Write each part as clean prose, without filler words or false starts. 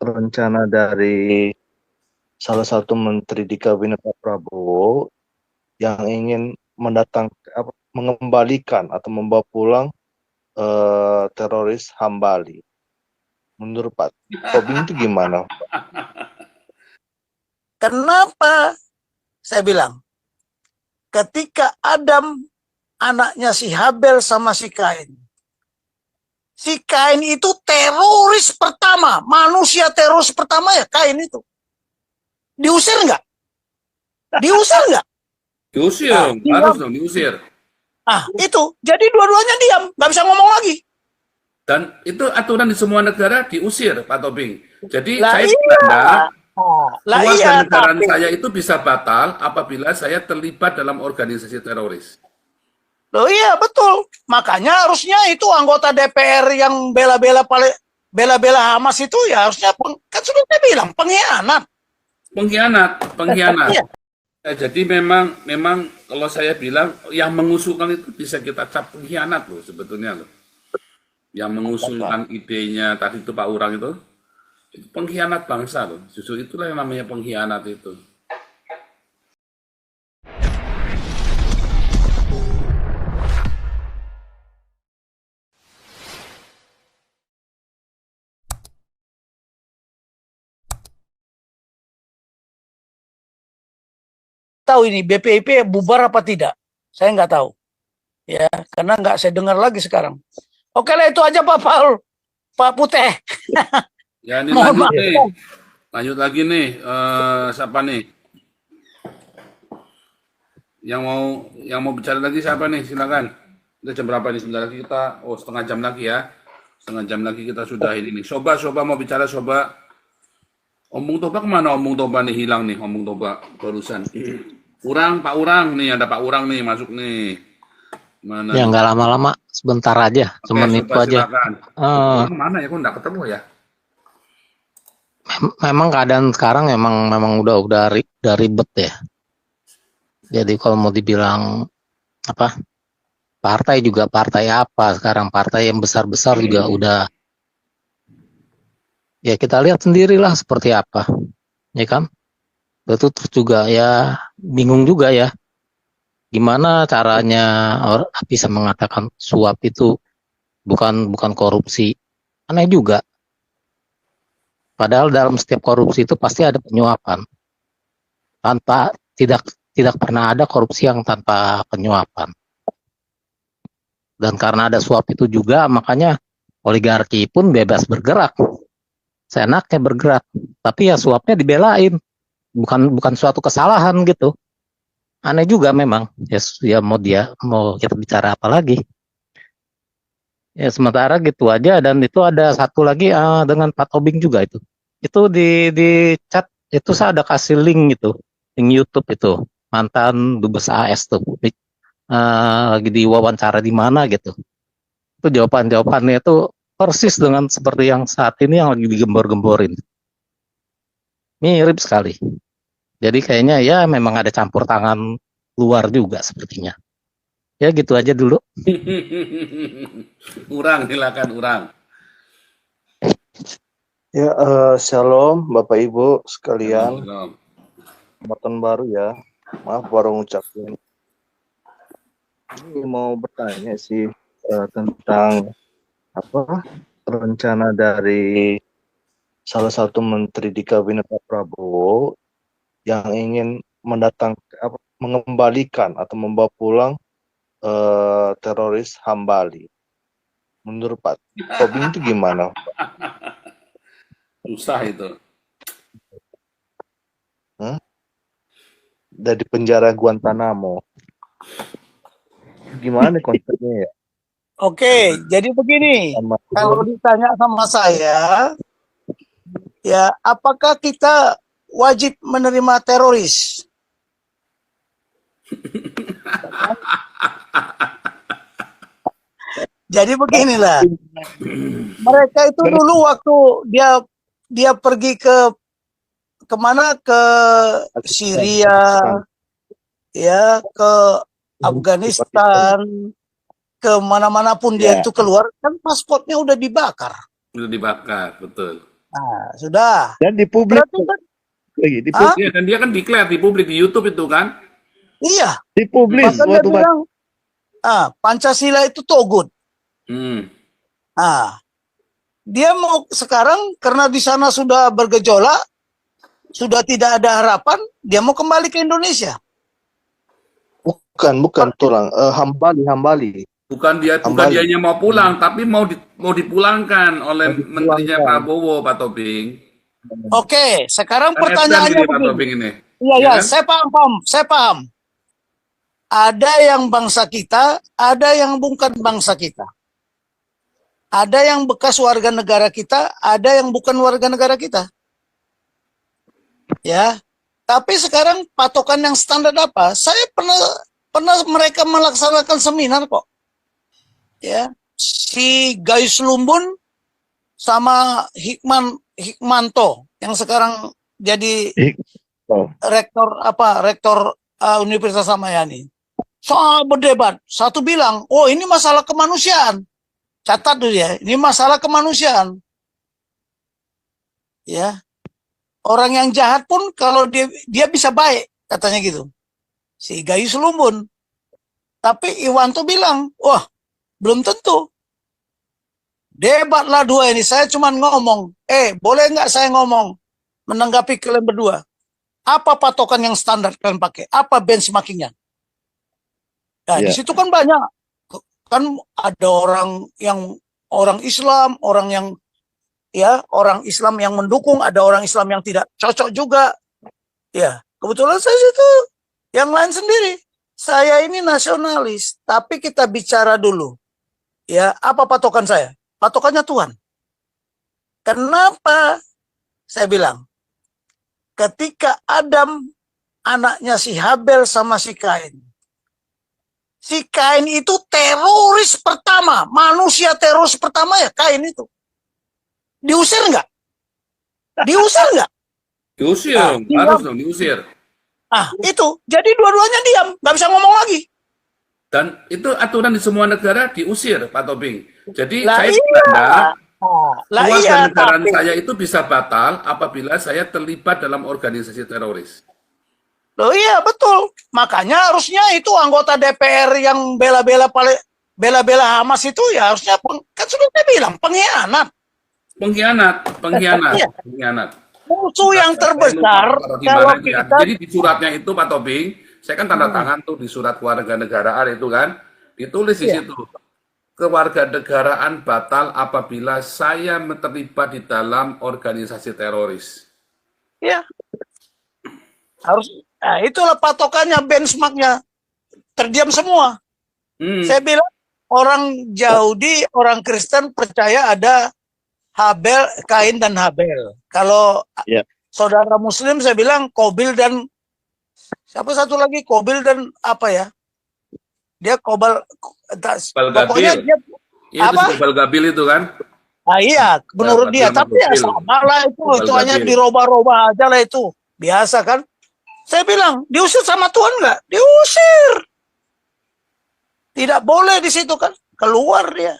rencana dari salah satu menteri di kabinet Pak Prabowo yang ingin mengembalikan atau membawa pulang teroris Hambali. Menurut Pak Tobing itu gimana? Kenapa saya bilang ketika Adam anaknya si Habel sama si Kain itu teroris pertama, manusia teroris pertama ya Kain itu. Diusir nggak? Diusir nggak? Diusir, harus dong diusir. Itu. Jadi dua-duanya diam, nggak bisa ngomong lagi. Dan itu aturan di semua negara diusir, Pak Tobing. Jadi Lah saya iya. kewarganegaraan saya itu bisa batal apabila saya terlibat dalam organisasi teroris. Loh iya betul. Makanya harusnya itu anggota DPR yang bela-bela Hamas itu ya harusnya kan sudah saya bilang pengkhianat. Pengkhianat. Iya. Jadi memang kalau saya bilang yang mengusulkan itu bisa kita cap pengkhianat loh sebetulnya loh. Yang mengusulkan idenya tadi itu Pak Urang itu pengkhianat bangsa loh. Justru itulah yang namanya pengkhianat itu. Tahu ini BPIP bubar apa tidak? Saya nggak tahu. Ya, karena nggak saya dengar lagi sekarang. Oke lah itu aja Pak Paul, Pak Putih. Ya ini lanjut lagi nih, siapa nih? Yang mau bicara lagi siapa nih? Silakan. Kita jam berapa nih? Sebentar lagi kita, setengah jam lagi ya. Setengah jam lagi kita sudah ini. Soba mau bicara Soba. Omong Toba kemana? Omong Toba nih hilang nih, Omong Toba barusan. Pak Urang nih, ada Pak Urang nih masuk nih. Mana? Ya nggak lama-lama, sebentar aja, cuman itu aja. Mana ya? Kok nggak ketemu ya? Memang keadaan sekarang memang udah ribet ya. Jadi kalau mau dibilang apa, partai apa sekarang, partai yang besar-besar juga udah. Ya kita lihat sendirilah seperti apa, ya kan? Itu terus juga ya bingung juga ya. Gimana caranya orang bisa mengatakan suap itu bukan korupsi? Aneh juga. Padahal dalam setiap korupsi itu pasti ada penyuapan. Tidak pernah ada korupsi yang tanpa penyuapan. Dan karena ada suap itu juga, makanya oligarki pun bebas bergerak. Seenaknya bergerak. Tapi ya suapnya dibelain. Bukan suatu kesalahan gitu. Aneh juga memang. Ya mau kita bicara apa lagi? Ya sementara gitu aja. Dan itu ada satu lagi dengan Pak Tobing juga itu. Itu di chat itu saya ada kasih link gitu, link YouTube itu mantan dubes AS tuh lagi diwawancara di mana gitu. Itu jawabannya itu persis dengan seperti yang saat ini yang lagi digembor-gemborin. Mirip sekali. Jadi kayaknya ya memang ada campur tangan luar juga sepertinya. Ya gitu aja dulu. Urang, silakan Urang. Ya, shalom Bapak Ibu sekalian. Tahun baru ya. Maaf baru ngucapin. Ini mau bertanya sih tentang apa rencana dari salah satu menteri di kabinet Pak Prabowo yang ingin mengembalikan atau membawa pulang teroris Hambali. Menurut Pak Tobing itu gimana? Susah itu. Dari penjara Guantanamo. Gimana konsepnya ya? Oke, jadi begini. Kalau ditanya sama saya, ya apakah kita wajib menerima teroris? Jadi beginilah. Mereka itu dulu waktu dia pergi kemana, ke Syria, ya ke Afghanistan, ke mana-mana pun dia itu keluar, kan paspornya udah dibakar. Udah dibakar, betul. Nah, sudah. Dan di publik Berarti kan, lagi di, ah, Iya, dan dia kan declare di publik di YouTube itu kan. iya. di publik Bahkan dia waktu bilang, Pancasila itu togut. Hmm. Ah, dia mau sekarang karena di sana sudah bergejolak, sudah tidak ada harapan, dia mau kembali ke Indonesia. bukan tulang Hambali. Bukan Kembali. dianya mau pulang, tapi mau dipulangkan oleh Mau dipulangkan. menterinya Prabowo, Pak Tobing. Oke, sekarang Kan pertanyaannya FPN ini, Pak begini. Tobing ini. Iya, Ya ya, kan? saya paham. Ada yang bangsa kita, ada yang bukan bangsa kita. Ada yang bekas warga negara kita, ada yang bukan warga negara kita. Ya, tapi sekarang patokan yang standar apa? Saya pernah mereka melaksanakan seminar kok. Ya, si Gayus Lumbun sama Hikmanto yang sekarang jadi Oh. rektor Universitas Ramayana. Soal berdebat, satu bilang, oh ini masalah kemanusiaan. Catat tuh ya, ini masalah kemanusiaan. Ya, orang yang jahat pun kalau dia bisa baik, katanya gitu. Si Gayus Lumbun. Tapi Iwanto bilang, wah belum tentu. Debatlah dua ini, saya cuma ngomong. Boleh nggak saya ngomong? Menanggapi kalian berdua. Apa patokan yang standar kalian pakai? Apa benchmarkingnya? Nah, Ya. di situ kan banyak. Kan ada orang Islam, orang Islam yang mendukung, ada orang Islam yang tidak cocok juga. Ya, kebetulan saya situ yang lain sendiri. Saya ini nasionalis, tapi kita bicara dulu. Ya, apa patokan saya? Patokannya Tuhan. Kenapa? Saya bilang, ketika Adam anaknya si Habel sama si Kain. Si Kain itu teroris pertama, manusia teroris pertama ya Kain itu. Diusir nggak? Diusir nggak? Diusir, harus dong diusir. Itu. Jadi dua-duanya diam, nggak bisa ngomong lagi. Dan itu aturan di semua negara diusir, Pak Tobing. Jadi Lah saya iya. Belanda, Lah keluarga iya, negaraan tapi saya itu bisa batal apabila saya terlibat dalam organisasi teroris. loh iya betul. Makanya harusnya itu anggota DPR yang bela-bela Hamas itu ya harusnya kan sudah saya bilang pengkhianat. Iya. Pengkhianat. Musuh yang terbesar kalau kita Jadi di suratnya itu Pak Tobing, saya kan tanda tangan tuh di surat kewarganegaraan itu kan, ditulis di Iya. situ. Kewarganegaraan batal apabila saya terlibat di dalam organisasi teroris. ya harus itulah patokannya, benchmarknya. Terdiam semua. Saya bilang orang Yahudi, orang Kristen percaya ada Kain dan Habel. Kalau saudara Muslim saya bilang Kobil dan siapa satu lagi, Kobil dan apa ya? Dia pokoknya dia Itu Jabal Gabil itu kan? iya, menurut dia. Tapi ya sama lah itu hanya dirubah-rubah aja lah itu. Biasa kan? Saya bilang, diusir sama Tuhan nggak? Diusir. Tidak boleh di situ kan? Keluar dia.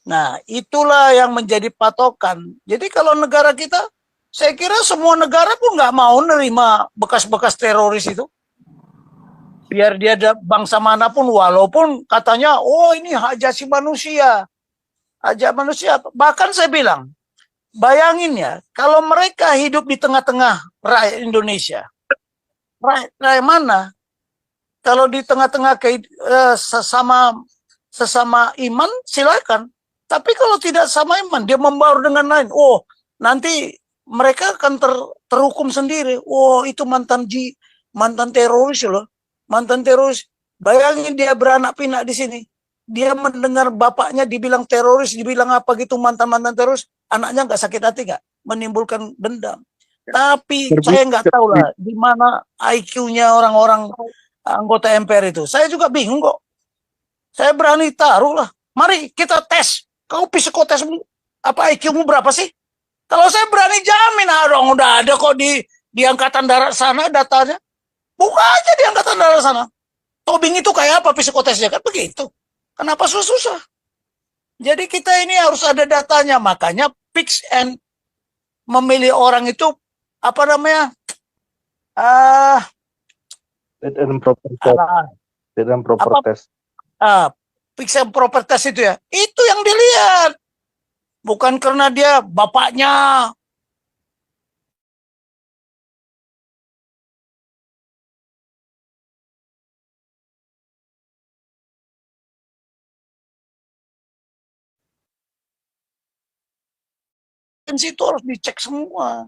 Nah, itulah yang menjadi patokan. Jadi kalau negara kita, saya kira semua negara pun nggak mau nerima bekas-bekas teroris itu. Biar dia ada bangsa manapun, walaupun katanya, oh ini hak asasi manusia. Hak manusia. Bahkan saya bilang, bayangin ya, kalau mereka hidup di tengah-tengah rakyat Indonesia, rakyat mana? Kalau di tengah-tengah sesama iman, silakan. Tapi kalau tidak sama iman, dia membaur dengan lain. Oh, nanti mereka akan terhukum sendiri. Oh, itu mantan teroris loh. Mantan teroris. Bayangin dia beranak pinak di sini. Dia mendengar bapaknya dibilang teroris, dibilang apa gitu, mantan teroris. Anaknya nggak sakit hati nggak? Menimbulkan dendam. Tapi saya nggak tahu lah di mana IQ-nya orang-orang anggota MPR itu. Saya juga bingung kok. Saya berani taruh lah. Mari kita tes. Kau psikotes apa IQ-mu berapa sih? Kalau saya berani jamin, dong udah ada kok di Angkatan Darat sana datanya. Buka aja di Angkatan Darat sana. Tobing itu kayak apa psikotesnya kan begitu. Kenapa susah-susah? Jadi kita ini harus ada datanya. Makanya fix and memilih orang itu apa namanya? Ah, Fit and proper test. ah, Fit and proper apa test. fix and proper test itu ya. Itu yang dilihat. Bukan karena dia bapaknya. Itu harus dicek semua.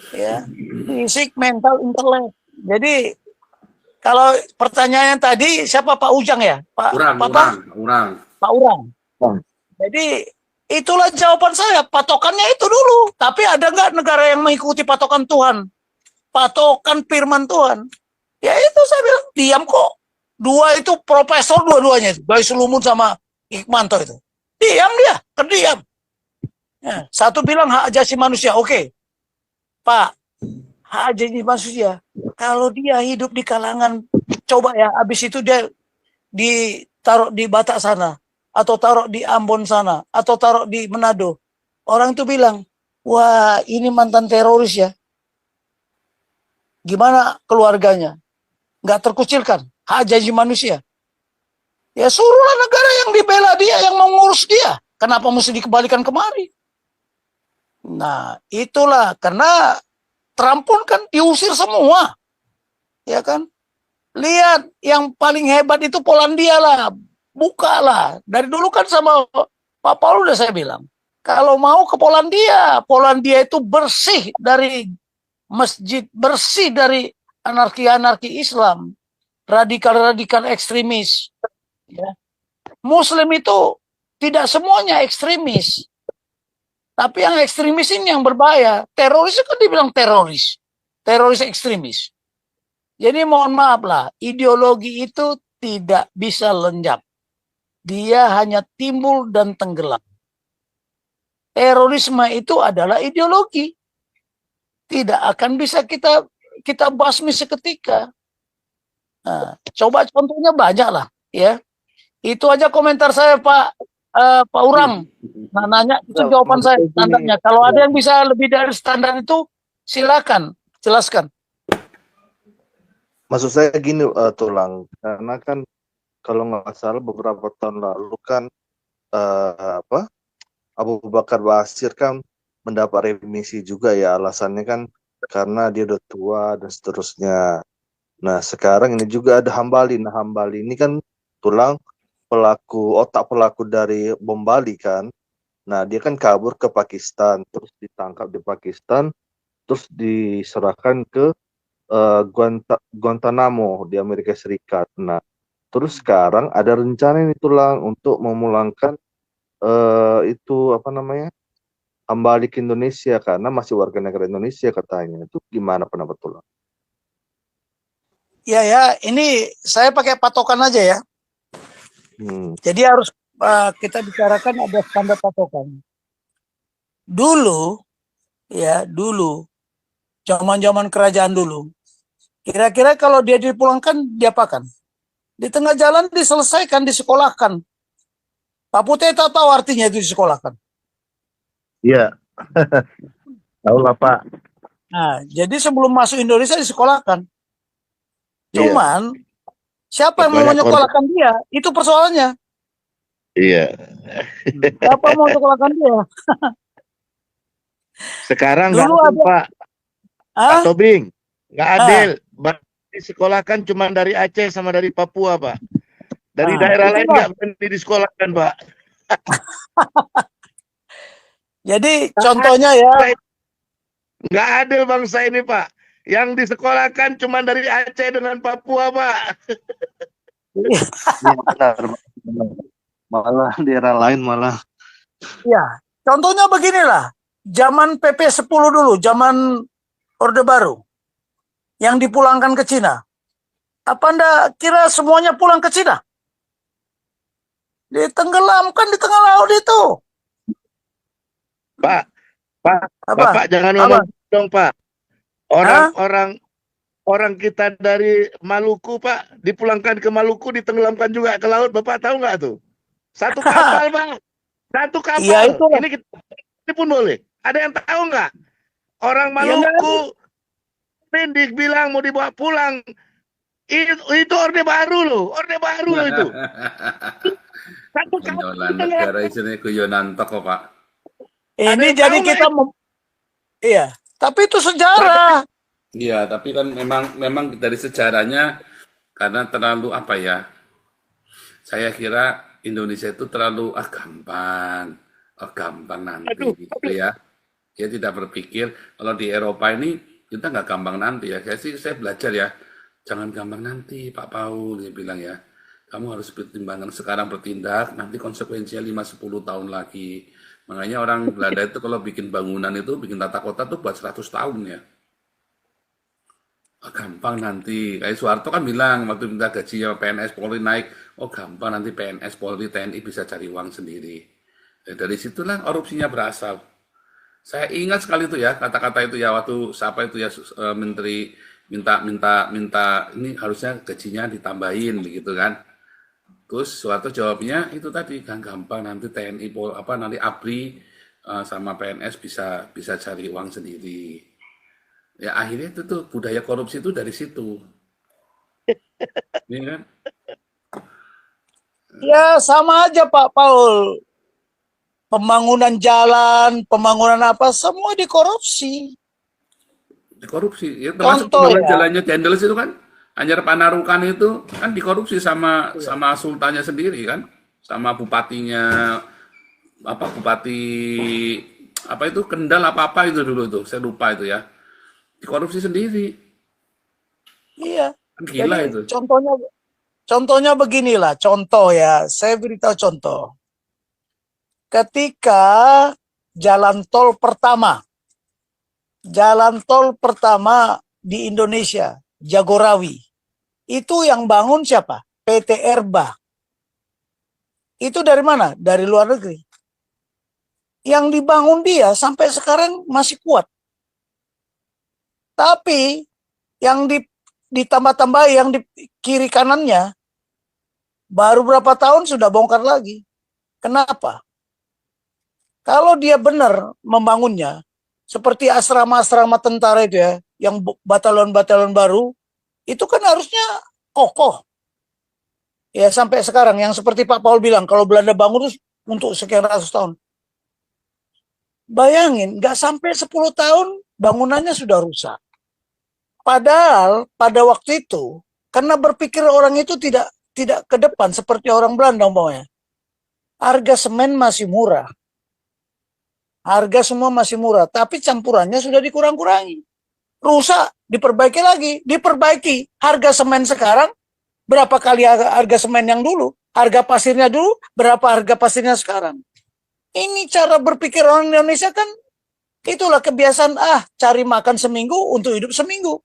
Ya, fisik, mental, intelek. Jadi kalau pertanyaannya tadi siapa Pak Ujang ya? Pak Urang. Pak Urang. Bang. Jadi itulah jawaban saya. Patokannya itu dulu. Tapi ada nggak negara yang mengikuti patokan Tuhan? Patokan firman Tuhan. Ya itu saya bilang diam kok. Dua itu profesor dua-duanya. Gayus Lumun sama Hikmanto itu. Diam dia, terdiam. Ya, satu bilang hak asasi manusia. Oke. Pak, hak asasi manusia. Kalau dia hidup di kalangan, coba ya, habis itu dia ditaruh di Batak sana, atau taruh di Ambon sana, atau taruh di Manado. Orang itu bilang, wah ini mantan teroris ya. Gimana keluarganya? Nggak terkucilkan, hak asasi manusia. Ya suruhlah negara yang dibela dia, yang mengurus dia. Kenapa mesti dikembalikan kemari? Nah, itulah karena Trump pun kan diusir semua. Ya kan? Lihat yang paling hebat itu Polandia lah. Bukalah. Dari dulu kan sama Pak Paul udah saya bilang. Kalau mau ke Polandia, Polandia itu bersih dari masjid, bersih dari anarki-anarki Islam, radikal-radikal ekstremis. Ya. Muslim itu tidak semuanya ekstremis. Tapi yang ekstremis ini yang berbahaya. Teroris kan dibilang teroris. Teroris ekstremis. Jadi mohon maaf lah, ideologi itu tidak bisa lenyap. Dia hanya timbul dan tenggelam. Terorisme itu adalah ideologi. Tidak akan bisa kita basmi seketika. Nah, coba contohnya banyak lah, ya. Itu aja komentar saya Pak Urang. Nah, nanya itu Ya, jawaban saya maksudnya gini, standarnya. Kalau ada yang bisa lebih dari standar itu, silakan jelaskan. maksud saya gini, Tulang, karena kan kalau nggak salah beberapa tahun lalu kan Abu Bakar Basir kan mendapat remisi juga ya, alasannya kan karena dia udah tua dan seterusnya. Nah sekarang ini juga ada Hambali. Nah Hambali ini kan Tulang otak pelaku dari bom Bali kan. Nah dia kan kabur ke Pakistan, terus ditangkap di Pakistan, terus diserahkan ke Guantanamo di Amerika Serikat. Nah terus sekarang ada rencana ini Tulang untuk memulangkan itu apa namanya, Hambali ke Indonesia karena masih warga negara Indonesia katanya. Itu gimana pendapat Tulang? Ya, ini saya pakai patokan aja ya. Jadi harus kita bicarakan ada standar patokan. Dulu, zaman-zaman kerajaan dulu, kira-kira kalau dia dipulangkan, diapakan? Di tengah jalan diselesaikan, disekolahkan. Pak Puteta tahu artinya itu disekolahkan. Iya, tahu lah Pak. Nah, jadi sebelum masuk Indonesia disekolahkan. Cuman, siapa yang mau menyekolahkan dia? Itu persoalannya. Iya. Siapa mau menyekolahkan dia? Sekarang Dulu nggak adil, ada- Pak. Pak Tobing, nggak adil. Disekolahkan cuma dari Aceh sama dari Papua, Pak. Dari daerah lain nggak berani disekolahkan, Pak. Jadi contohnya ya, Nggak adil bangsa ini, Pak. Yang disekolahkan cuma dari Aceh dengan Papua, Pak. Iya, benar. Malah daerah lain malah. ya contohnya beginilah. Zaman PP 10 dulu, zaman Orde Baru, yang dipulangkan ke Cina. Apa Anda kira semuanya pulang ke Cina? Ditenggelamkan di tengah laut itu. Pak, Apa? Bapak jangan ngomong dong, Pak. Orang kita dari Maluku, Pak, dipulangkan ke Maluku, ditenggelamkan juga ke laut. Bapak tahu nggak tuh? Satu kapal, Pak. Satu kapal. Iya, itulah. Ini kita Ini pun boleh. Ada yang tahu nggak? Orang Ya, nggak ada. Maluku, Mendik bilang mau dibawa pulang. Itu orde baru loh. Orde baru loh itu. Satu kali Konyolan kita negara ngerasa. isinya guyonan toko, Pak. Ada Ini yang jadi tahu nggak kita itu? iya, tapi itu sejarah. Iya, tapi kan memang dari sejarahnya karena terlalu apa ya? Saya kira Indonesia itu terlalu gampang nanti Aduh, gitu ya. Dia tidak berpikir kalau di Eropa ini kita nggak gampang nanti ya. Saya belajar ya, jangan gampang nanti Pak Paul dia bilang ya. Kamu harus pertimbangkan sekarang bertindak, nanti konsekuensinya 5-10 tahun lagi. Makanya orang Belanda itu kalau bikin bangunan itu, bikin tata kota tuh buat 100 tahun ya. Gampang nanti. Kayak Soeharto kan bilang waktu minta gaji PNS Polri naik, oh gampang nanti PNS Polri TNI bisa cari uang sendiri. Dari situlah korupsinya berasal. Saya ingat sekali itu ya kata-kata itu ya waktu siapa itu ya menteri minta ini harusnya gajinya ditambahin begitu kan. Terus Soeharto jawabnya itu tadi kan gampang nanti TNI nanti ABRI sama PNS bisa cari uang sendiri. Ya akhirnya itu tuh budaya korupsi itu dari situ. Ini kan Ya sama aja Pak Paul. Pembangunan jalan, pembangunan apa, semua dikorupsi. dikorupsi. Ya termasuk Contoh pembangunan ya, jalannya Dendels itu kan Anjar Panarukan itu kan dikorupsi sama sultannya sendiri kan, sama bupatinya bupati apa itu Kendal apa itu dulu itu saya lupa itu ya dikorupsi sendiri iya. kan gila Jadi itu. contohnya beginilah, contoh ya, saya beritahu contoh. Ketika jalan tol pertama di Indonesia, Jagorawi, itu yang bangun siapa? PT Erba. Itu dari mana? Dari luar negeri. Yang dibangun dia sampai sekarang masih kuat. Tapi yang ditambah-tambah yang di kiri kanannya baru berapa tahun sudah bongkar lagi. Kenapa? Kalau dia benar membangunnya, seperti asrama-asrama tentara itu ya, yang batalion-batalion baru, itu kan harusnya kokoh. Ya sampai sekarang, yang seperti Pak Paul bilang, kalau Belanda bangun terus untuk sekian ratus tahun. Bayangin, nggak sampai 10 tahun bangunannya sudah rusak. Padahal pada waktu itu, karena berpikir orang itu tidak ke depan seperti orang Belanda umpamanya. Harga semen masih murah. Harga semua masih murah, tapi campurannya sudah dikurang-kurangi. Rusak, diperbaiki lagi, diperbaiki. Harga semen sekarang berapa kali harga semen yang dulu? Harga pasirnya dulu, berapa harga pasirnya sekarang? Ini cara berpikir orang Indonesia kan, itulah kebiasaan, cari makan seminggu untuk hidup seminggu.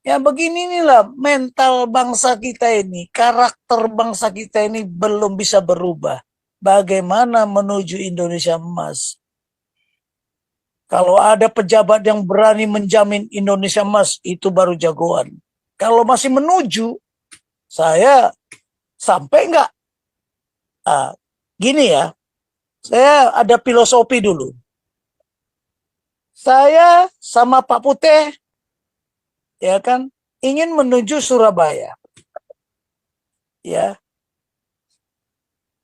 Ya begini inilah mental bangsa kita ini, karakter bangsa kita ini belum bisa berubah. Bagaimana menuju Indonesia emas? Kalau ada pejabat yang berani menjamin Indonesia emas, itu baru jagoan. Kalau masih menuju, saya sampai enggak? Gini ya, saya ada filosofi dulu. Saya sama Pak Putih, ya kan, ingin menuju Surabaya. Ya,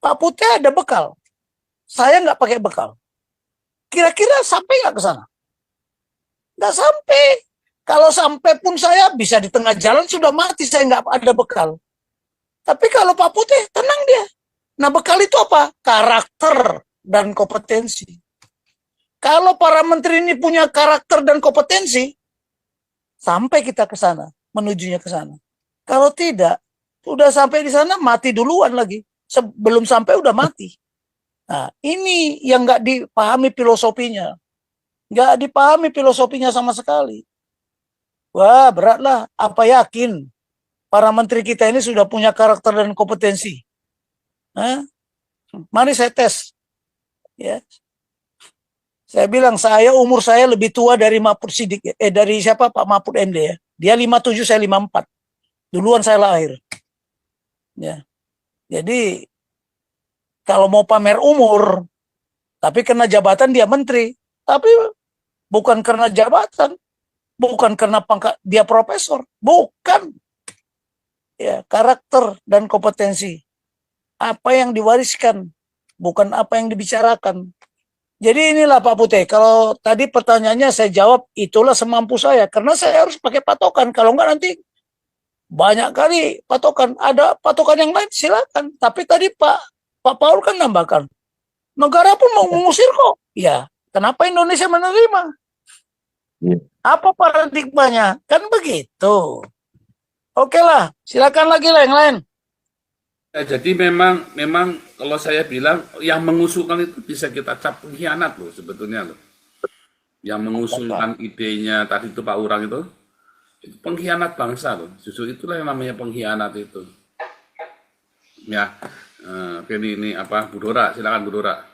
Pak Putih ada bekal. Saya nggak pakai bekal. Kira-kira sampai nggak ke sana? Nggak sampai. Kalau sampai pun saya bisa di tengah jalan sudah mati, saya nggak ada bekal. Tapi kalau Pak Putih, tenang dia. Nah bekal itu apa? Karakter dan kompetensi. Kalau para menteri ini punya karakter dan kompetensi, sampai kita ke sana, menujunya ke sana. Kalau tidak, sudah sampai di sana mati duluan lagi. Sebelum sampai udah mati. Nah, ini yang nggak dipahami filosofinya. Nggak dipahami filosofinya sama sekali. Wah, beratlah. Apa yakin para menteri kita ini sudah punya karakter dan kompetensi? Mari saya tes. Ya. Saya bilang umur saya lebih tua dari Mahfud Sidik. Dari siapa? Pak Mahfud MD ya. Dia 57, saya 54. Duluan saya lahir. Ya. Jadi kalau mau pamer umur, Tapi karena jabatan dia menteri. Tapi bukan karena jabatan, bukan karena pangkat dia profesor, bukan. Ya, karakter dan kompetensi. Apa yang diwariskan, bukan apa yang dibicarakan. Jadi inilah Pak Putih, kalau tadi pertanyaannya saya jawab, itulah semampu saya. Karena saya harus pakai patokan, kalau enggak nanti banyak kali patokan. Ada patokan yang lain, silakan. Tapi tadi Pak Paul kan nambahkan, negara pun mau mengusir kok. Ya, kenapa Indonesia menerima? Iya. Apa paradigmanya? Kan begitu. Oke lah, silakan lagi lah yang lain. Ya, jadi memang kalau saya bilang yang mengusulkan itu bisa kita cap pengkhianat loh sebetulnya loh. Yang mengusulkan idenya tadi itu Pak Urang itu pengkhianat bangsa loh. Justru itulah yang namanya pengkhianat itu. Ya, ini apa Bu Dora, silakan Bu Dora.